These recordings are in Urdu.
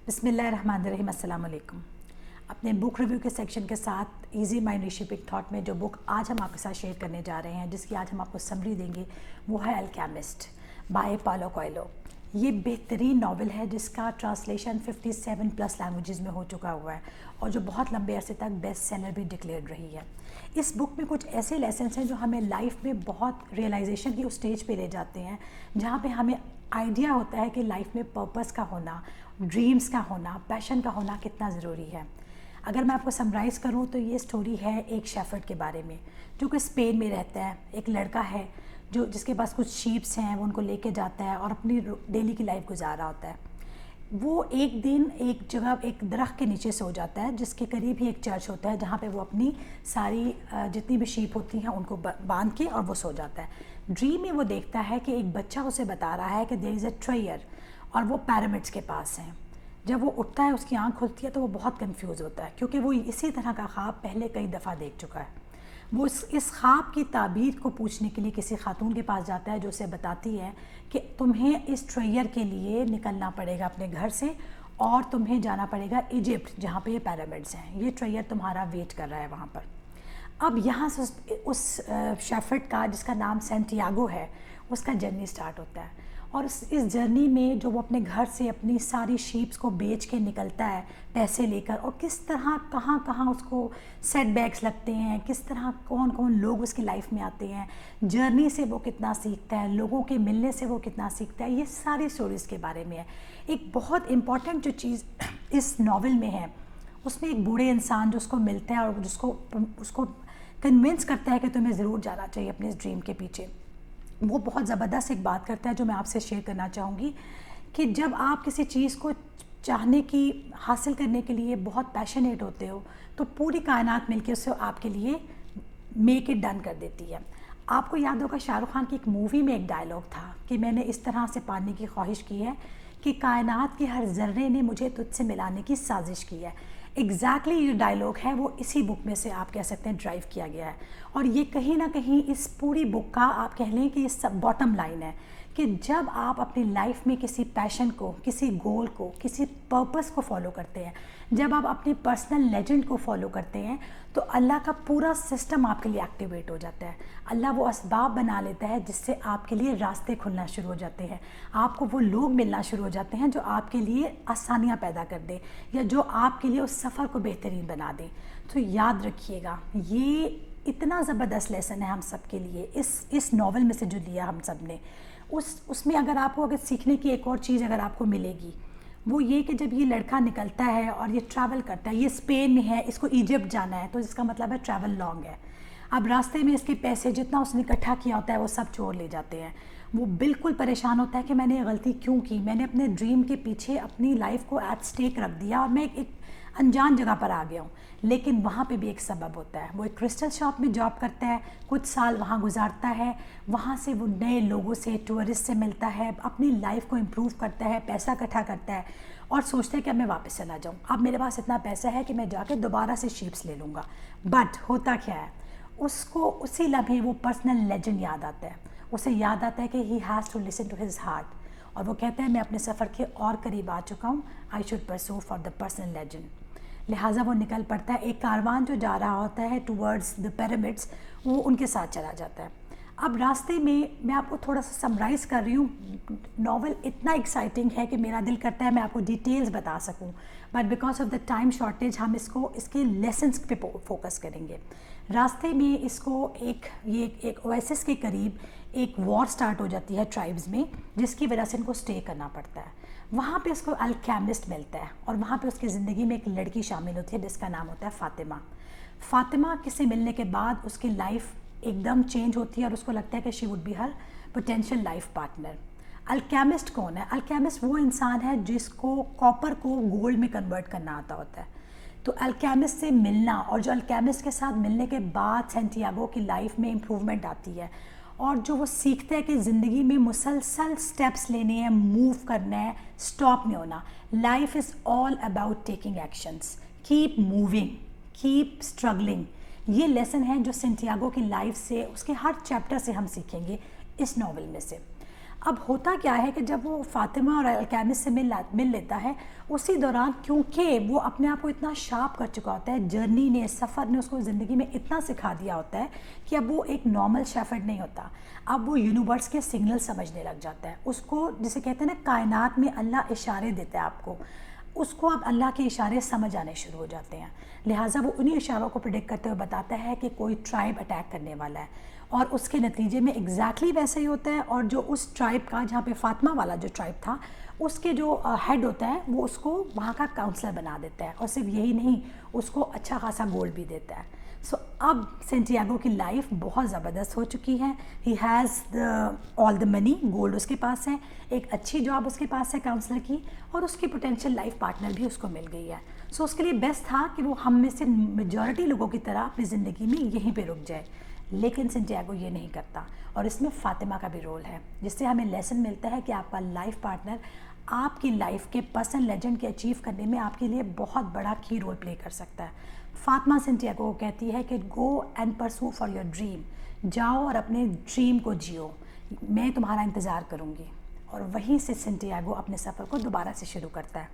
بسم اللہ الرحمن الرحیم. السلام علیکم. اپنے بک ریویو کے سیکشن کے ساتھ ایزی مائنڈ ریشیپنگ تھاٹ میں جو بک آج ہم آپ کے ساتھ شیئر کرنے جا رہے ہیں، جس کی آج ہم آپ کو سمری دیں گے، وہ ہے الکیمسٹ بائی پاولو کوئلو. یہ بہترین ناول ہے جس کا ٹرانسلیشن 57+ لینگویجز میں ہو چکا ہوا ہے اور جو بہت لمبے عرصے تک بیسٹ سیلر بھی ڈکلیئرڈ رہی ہے. اس بک میں کچھ ایسے لیسنس ہیں جو ہمیں لائف میں بہت ریئلائزیشن کی اس اسٹیج پہ لے جاتے ہیں جہاں پہ ہمیں آئیڈیا ہوتا ہے کہ لائف میں پرپس کا ہونا، ڈریمز کا ہونا، پیشن کا ہونا کتنا ضروری ہے. اگر میں آپ کو سمرائز کروں تو یہ سٹوری ہے ایک شیفرڈ کے بارے میں جو کہ اسپین میں رہتا ہے. ایک لڑکا ہے جس کے پاس کچھ شیپس ہیں، وہ ان کو لے کے جاتا ہے اور اپنی ڈیلی کی لائف گزار رہا ہوتا ہے. وہ ایک دن ایک جگہ ایک درخت کے نیچے سو جاتا ہے جس کے قریب ہی ایک چرچ ہوتا ہے جہاں پہ وہ اپنی ساری جتنی بھی شیپ ہوتی ہیں ان کو باندھ کے اور وہ سو جاتا ہے. ڈریم میں وہ دیکھتا ہے کہ ایک بچہ اسے بتا رہا ہے کہ دیر از اے ٹریئر اور وہ پیرامڈس کے پاس ہیں. جب وہ اٹھتا ہے، اس کی آنکھ کھلتی ہے تو وہ بہت کنفیوز ہوتا ہے کیونکہ وہ اسی طرح کا خواب پہلے کئی دفعہ دیکھ چکا ہے. وہ اس خواب کی تعبیر کو پوچھنے کے لیے کسی خاتون کے پاس جاتا ہے جو اسے بتاتی ہے کہ تمہیں اس ٹریئر کے لیے نکلنا پڑے گا اپنے گھر سے اور تمہیں جانا پڑے گا ایجپٹ جہاں پہ یہ پیرامڈس ہیں. یہ ٹریئر تمہارا ویٹ کر رہا ہے وہاں پر. اب یہاں سے اس شیفرڈ کا جس کا نام سینٹیاگو ہے، اس کا جرنی سٹارٹ ہوتا ہے. اور اس جرنی میں جو وہ اپنے گھر سے اپنی ساری شیپس کو بیچ کے نکلتا ہے پیسے لے کر، اور کس طرح کہاں کہاں اس کو سیٹ بیکس لگتے ہیں، کس طرح کون کون لوگ اس کی لائف میں آتے ہیں، جرنی سے وہ کتنا سیکھتا ہے، لوگوں کے ملنے سے وہ کتنا سیکھتا ہے، یہ ساری سٹوریز کے بارے میں ہے. ایک بہت امپورٹنٹ جو چیز اس ناول میں ہے، اس میں ایک بوڑھے انسان جو اس کو ملتا ہے اور اس کو کنونس کرتا ہے کہ تمہیں ضرور جانا چاہیے اپنے اس ڈریم کے پیچھے. وہ بہت زبردست ایک بات کرتا ہے جو میں آپ سے شیئر کرنا چاہوں گی کہ جب آپ کسی چیز کو چاہنے کی حاصل کرنے کے لیے بہت پیشنیٹ ہوتے ہو تو پوری کائنات مل کے اسے آپ کے لیے میک اٹ ڈن کر دیتی ہے. آپ کو یاد ہوگا شاہ رخ خان کی ایک مووی میں ایک ڈائلاگ تھا کہ میں نے اس طرح سے پانے کی خواہش کی ہے کہ کائنات کے ہر ذرے نے مجھے تجھ سے ملانے کی سازش کی ہے. ایگزیکٹلی یہ ڈائلاگ ہے وہ اسی بک میں سے آپ کہہ سکتے ہیں ڈرائیو کیا گیا ہے. اور یہ کہیں نہ کہیں اس پوری بک کا آپ کہہ لیں کہ یہ سب باٹم لائن ہے کہ جب آپ اپنی لائف میں کسی پیشن کو، کسی گول کو، کسی پرپس کو فالو کرتے ہیں، جب آپ اپنی پرسنل لیجنڈ کو فالو کرتے ہیں تو اللہ کا پورا سسٹم آپ کے لیے ایکٹیویٹ ہو جاتا ہے. اللہ وہ اسباب بنا لیتا ہے جس سے آپ کے لیے راستے کھلنا شروع ہو جاتے ہیں. آپ کو وہ لوگ ملنا شروع ہو جاتے ہیں جو آپ کے لیے آسانیاں پیدا کر دیں یا جو آپ کے لیے اس سفر کو بہترین بنا دیں. تو یاد رکھیے گا، یہ اتنا زبردست لیسن ہے ہم سب کے لیے اس ناول میں سے جو لیا ہم سب نے. اس میں اگر آپ کو سیکھنے کی ایک اور چیز اگر آپ کو ملے گی وہ یہ کہ جب یہ لڑکا نکلتا ہے اور یہ ٹریول کرتا ہے، یہ اسپین میں ہے، اس کو ایجپٹ جانا ہے تو اس کا مطلب ہے ٹریول لانگ ہے. اب راستے میں اس کے پیسے جتنا اس نے اکٹھا کیا ہوتا ہے وہ سب چور لے جاتے ہیں. وہ بالکل پریشان ہوتا ہے کہ میں نے یہ غلطی کیوں کی، میں نے اپنے ڈریم کے پیچھے اپنی لائف کو ایٹ سٹیک رکھ دیا اور میں ایک انجان جگہ پر آ گیا ہوں. لیکن وہاں پہ بھی ایک سبب ہوتا ہے. وہ ایک کرسٹل شاپ میں جاب کرتا ہے، کچھ سال وہاں گزارتا ہے، وہاں سے وہ نئے لوگوں سے، ٹورسٹ سے ملتا ہے، اپنی لائف کو امپروو کرتا ہے، پیسہ اکٹھا کرتا ہے اور سوچتا ہے کہ اب میں واپس چلا جاؤں. اب میرے پاس اتنا پیسہ ہے کہ میں جا کے دوبارہ سے شیپس لے لوں گا. بٹ ہوتا کیا ہے، اس کو اسی لمحے وہ پرسنل لیجنڈ یاد آتا ہے. اسے یاد آتا ہے کہ he has to listen to his heart اور وہ کہتا ہے میں اپنے سفر کے اور قریب آ چکا ہوں. آئی شوڈ پرسو فار دا پرسنل لیجنڈ. لہٰذا وہ نکل پڑتا ہے. ایک کاروان جو جا رہا ہوتا ہے ٹورڈز دا پیرامڈس، وہ ان کے ساتھ چلا جاتا ہے. اب راستے میں آپ کو تھوڑا سا سمرائز کر رہی ہوں. ناول اتنا ایکسائٹنگ ہے کہ میرا دل کرتا ہے میں آپ کو ڈیٹیلز بتا سکوں، but because of the time shortage ہم اس کے لیسنس پہ فوکس کریں گے. راستے میں اس کو ایک اویسس کے قریب ایک وار سٹارٹ ہو جاتی ہے ٹرائبز میں، جس کی وجہ سے ان کو سٹے کرنا پڑتا ہے. وہاں پہ اس کو الکیمسٹ ملتا ہے اور وہاں پہ اس کی زندگی میں ایک لڑکی شامل ہوتی ہے جس کا نام ہوتا ہے فاطمہ. فاطمہ سے ملنے کے بعد اس کی لائف ایک دم چینج ہوتی ہے اور اس کو لگتا ہے کہ she would be her potential life partner. Alchemist کون ہے؟ الکیمسٹ وہ انسان ہے جس کو کاپر کو گولڈ میں کنورٹ کرنا آتا ہوتا ہے. تو الکیمسٹ سے ملنا اور جو الکیمسٹ کے ساتھ ملنے کے بعد سینٹیاگو کی لائف میں امپروومنٹ آتی ہے اور جو وہ سیکھتا ہے کہ زندگی میں مسلسل سٹیپس لینے ہیں، موو کرنا ہے، سٹاپ نہیں ہونا. Life is all about taking actions, keep moving, keep struggling. یہ لیسن ہے جو سینٹیاگو کی لائف سے، اس کے ہر چیپٹر سے ہم سیکھیں گے اس ناول میں سے. اب ہوتا کیا ہے کہ جب وہ فاطمہ اور الکیمسٹ سے مل لیتا ہے، اسی دوران کیونکہ وہ اپنے آپ کو اتنا شارپ کر چکا ہوتا ہے، جرنی نے، سفر نے اس کو زندگی میں اتنا سکھا دیا ہوتا ہے کہ اب وہ ایک نارمل شیفرڈ نہیں ہوتا، اب وہ یونیورس کے سگنل سمجھنے لگ جاتا ہے. اس کو جسے کہتے ہیں نا کائنات میں اللہ اشارے دیتا ہے آپ کو، اس کو اب اللہ کے اشارے سمجھ آنے شروع ہو جاتے ہیں. لہٰذا وہ انہی اشاروں کو پریڈکٹ کرتے ہوئے بتاتا ہے کہ کوئی ٹرائب اٹیک کرنے والا ہے، اور اس کے نتیجے میں ایگزیکٹلی ویسا ہی ہوتا ہے. اور جو اس ٹرائب کا، جہاں پہ فاطمہ والا جو ٹرائب تھا، اس کے جو ہیڈ ہوتا ہے وہ اس کو وہاں کا کاؤنسلر بنا دیتا ہے، اور صرف یہی نہیں، اس کو اچھا خاصا گولڈ بھی دیتا ہے. سو اب سینٹیاگو کی لائف بہت زبردست ہو چکی ہے. He has all the money, gold اس کے پاس ہے، ایک اچھی جاب اس کے پاس ہے کاؤنسلر کی، اور اس کی پوٹینشیل لائف پارٹنر بھی اس کو مل گئی ہے. سو اس کے لیے بیسٹ تھا کہ وہ ہم میں سے میجورٹی لوگوں کی طرح اپنی زندگی میں یہیں پہ رک جائے. لیکن سینٹیاگو یہ نہیں کرتا، اور اس میں فاطمہ کا بھی رول ہے، جس سے ہمیں لیسن ملتا ہے کہ آپ کا لائف پارٹنر آپ کی لائف کے پرسنل لیجنڈ کے اچیو کرنے میں آپ کے لیے بہت بڑا کی رول پلے کر سکتا ہے. فاطمہ سینٹیاگو کو کہتی ہے کہ گو اینڈ پرسو فار یور ڈریم، جاؤ اور اپنے ڈریم کو جیو، میں تمہارا انتظار کروں گی. اور وہیں سے سینٹیاگو اپنے سفر کو دوبارہ سے شروع کرتا ہے.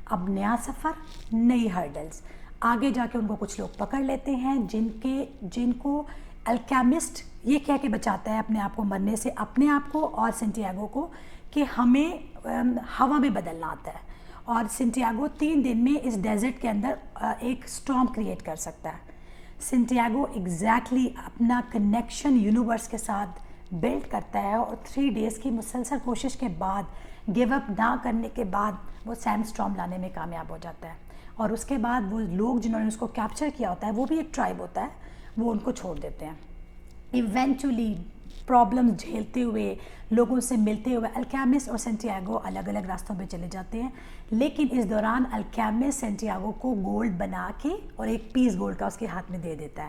اب نیا سفر، نئی ہرڈلز. آگے جا کے ان کو کچھ لوگ پکڑ لیتے ہیں جن کو الکیمسٹ یہ کہہ کے بچاتا ہے اپنے آپ کو مرنے سے، اپنے آپ کو اور سینٹیاگو کو، کہ ہمیں ہوا میں بدلنا آتا ہے، اور سینٹیاگو 3 دن میں اس ڈیزرٹ کے اندر ایک اسٹارم کریٹ کر سکتا ہے. سینٹیاگو ایگزیکٹلی اپنا کنیکشن یونیورس کے ساتھ بلڈ کرتا ہے، اور 3 ڈیز کی مسلسل کوشش کے بعد، گیو اپ نہ کرنے کے بعد، وہ سینڈ اسٹارم لانے میں کامیاب ہو جاتا ہے. اور اس کے بعد وہ لوگ جنہوں نے اس کو کیپچر کیا ہوتا ہے، وہ بھی ایک ٹرائب ہوتا ہے، وہ ان کو چھوڑ دیتے ہیں. ایونچولی پرابلمز جھیلتے ہوئے، لوگوں سے ملتے ہوئے، الکیمسٹ اور سینٹیاگو الگ الگ راستوں پہ چلے جاتے ہیں. لیکن اس دوران الکیمسٹ سینٹیاگو کو گولڈ بنا کے اور ایک پیس گولڈ کا اس کے ہاتھ میں دے دیتا ہے،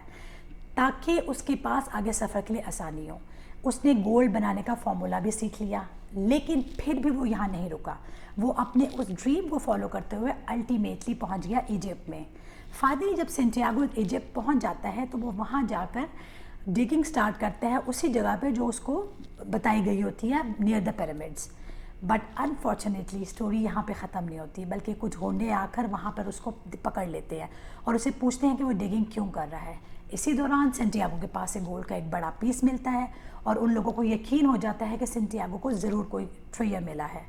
تاکہ اس کے پاس آگے سفر کے لیے آسانی ہو. اس نے گولڈ بنانے کا فارمولا بھی سیکھ لیا، لیکن پھر بھی وہ یہاں نہیں رکا. وہ اپنے اس ڈریم کو فالو کرتے ہوئے الٹیمیٹلی پہنچ گیا ایجپٹ میں. فائنلی جب سینٹیاگو ایجپٹ پہنچ جاتا ہے تو وہ وہاں جا کر ڈگنگ سٹارٹ کرتا ہے اسی جگہ پہ جو اس کو بتائی گئی ہوتی ہے، near the pyramids. But unfortunately story یہاں پہ ختم نہیں ہوتی، بلکہ کچھ ہونڈے آ کر وہاں پر اس کو پکڑ لیتے ہیں اور اسے پوچھتے ہیں کہ وہ ڈگنگ کیوں کر رہا ہے. اسی دوران سینٹیاگو کے پاس سے گولڈ کا ایک بڑا پیس ملتا ہے، اور ان لوگوں کو یقین ہو جاتا ہے کہ سینٹیاگو کو ضرور کوئی ٹریجر ملا ہے.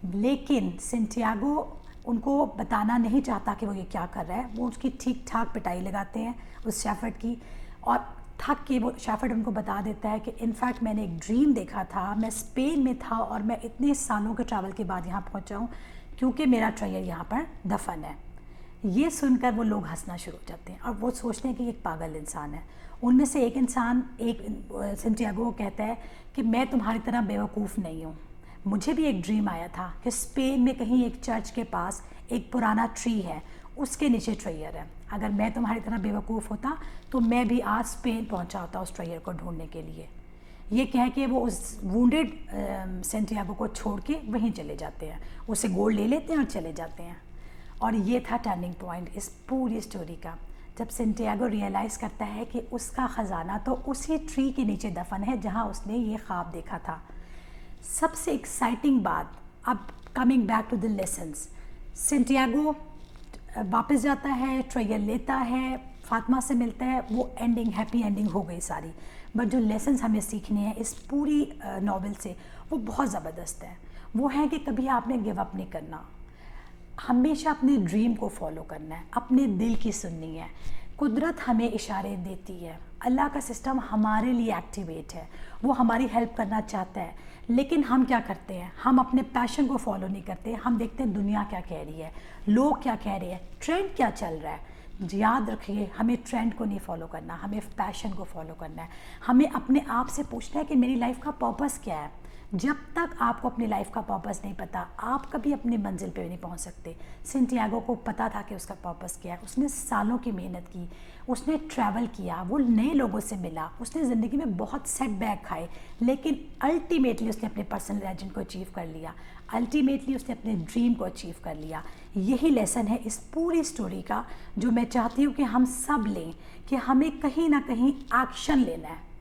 لیکن سینٹیاگو ان کو بتانا نہیں چاہتا کہ وہ یہ کیا کر رہا ہے. وہ اس کی ٹھیک ٹھاک پٹائی لگاتے ہیں اس شیفرڈ کی، اور تھک کے وہ شیفرڈ ان کو بتا دیتا ہے کہ انفیکٹ میں نے ایک ڈریم دیکھا تھا، میں اسپین میں تھا اور میں اتنے سالوں کے ٹریول کے بعد یہاں پہنچا ہوں کیونکہ میرا ٹریجر یہاں پر دفن ہے. یہ سن کر وہ لوگ ہنسنا شروع ہو جاتے ہیں، اور وہ سوچتے ہیں کہ یہ ایک پاگل انسان ہے. ان میں سے ایک انسان سینٹیاگو کو کہتا ہے کہ میں تمہاری طرح بیوقوف نہیں ہوں، مجھے بھی ایک ڈریم آیا تھا کہ اسپین میں کہیں ایک چرچ کے پاس ایک پرانا ٹری ہے، اس کے نیچے ٹریجر ہے. اگر میں تمہاری طرح بیوقوف ہوتا تو میں بھی آج اسپین پہنچا ہوتا اس ٹریجر کو ڈھونڈنے کے لیے. یہ کہہ کے وہ اس وونڈیڈ سینٹیاگو کو چھوڑ کے وہیں چلے جاتے ہیں، اسے گولڈ لے لیتے ہیں اور چلے جاتے ہیں. اور یہ تھا ٹرننگ پوائنٹ اس پوری اسٹوری کا، جب سینٹیاگو ریئلائز کرتا ہے کہ اس کا خزانہ تو اسی ٹری کے نیچے دفن ہے جہاں اس نے یہ خواب دیکھا تھا. سب سے ایکسائٹنگ بات، اب coming back to the lessons, Santiago واپس جاتا ہے، ٹریجر لیتا ہے، فاطمہ سے ملتا ہے، وہ اینڈنگ ہیپی اینڈنگ ہو گئی ساری. بٹ جو لیسنس ہمیں سیکھنے ہیں اس پوری ناول سے وہ بہت زبردست ہے. وہ ہے کہ کبھی آپ نے گیو اپ نہیں کرنا، ہمیشہ اپنے ڈریم کو فالو کرنا ہے، اپنے دل کی سننی ہے. قدرت ہمیں اشارے دیتی ہے، اللہ کا سسٹم ہمارے لیے ایکٹیویٹ ہے، وہ ہماری ہیلپ کرنا چاہتا ہے. لیکن ہم کیا کرتے ہیں؟ ہم اپنے پیشن کو فالو نہیں کرتے. ہم دیکھتے ہیں دنیا کیا کہہ رہی ہے، لوگ کیا کہہ رہے ہیں، ٹرینڈ کیا چل رہا ہے. یاد رکھیے، ہمیں ٹرینڈ کو نہیں فالو کرنا، ہمیں پیشن کو فالو کرنا ہے. ہمیں اپنے آپ سے پوچھنا ہے کہ میری لائف کا پرپس کیا ہے. جب تک آپ کو اپنی لائف کا پرپس نہیں پتہ، آپ کبھی اپنی منزل پہ نہیں پہنچ سکتے. سینٹیاگو کو پتہ تھا کہ اس کا پرپس کیا ہے. اس نے سالوں کی محنت کی، اس نے ٹریول کیا، وہ نئے لوگوں سے ملا، اس نے زندگی میں بہت سیٹ بیک کھائے، لیکن الٹیمیٹلی اس نے اپنے پرسنل لیجنڈ کو اچیو کر لیا. الٹیمیٹلی اس نے اپنے ڈریم کو اچیو کر لیا. یہی لیسن ہے اس پوری سٹوری کا، جو میں چاہتی ہوں کہ ہم سب لیں، کہ ہمیں کہیں نہ کہیں ایکشن لینا ہے.